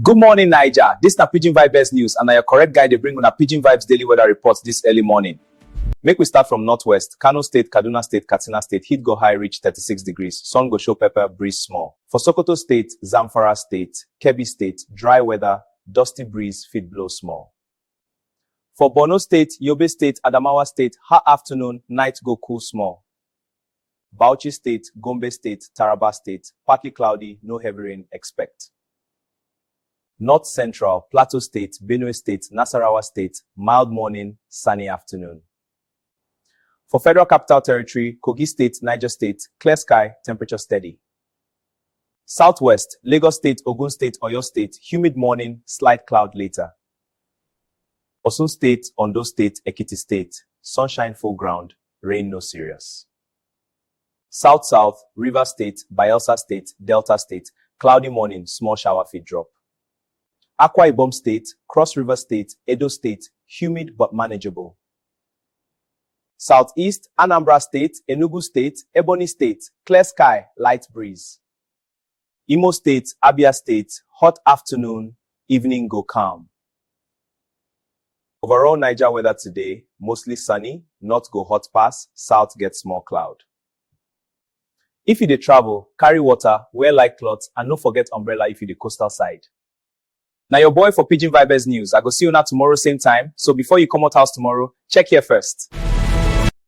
Good morning, Niger. This na Pidgin Vibez news, and na your correct guide dey bring una Pidgin Vibes daily weather reports this early morning. Make we start from northwest. Kano State, Kaduna State, Katsina State, heat go high reach 36 degrees. Sun go show pepper, breeze small. For Sokoto State, Zamfara State, Kebbi State, dry weather, dusty breeze fit blow small. For Borno State, Yobe State, Adamawa State, hot afternoon, night go cool small. Bauchi State, Gombe State, Taraba State, partly cloudy, no heavy rain expect. North Central, Plateau State, Benue State, Nasarawa State, mild morning, sunny afternoon. For Federal Capital Territory, Kogi State, Niger State, clear sky, temperature steady. Southwest, Lagos State, Ogun State, Oyo State, humid morning, slight cloud later. Osun State, Ondo State, Ekiti State, sunshine full ground, rain no serious. South-South, Rivers State, Bayelsa State, Delta State, cloudy morning, small shower fit drop. Akwa Ibom State, Cross River State, Edo State, humid but manageable. Southeast, Anambra State, Enugu State, Ebonyi State, clear sky, light breeze. Imo State, Abia State, hot afternoon, evening go calm. Overall Niger weather today, mostly sunny, north go hot pass, south get small cloud. If you dey travel, carry water, wear light cloths, and no forget umbrella if you dey coastal side. Now your boy for Pidgin Vibez news. I go see you now tomorrow same time. So before you come out house tomorrow, check here first.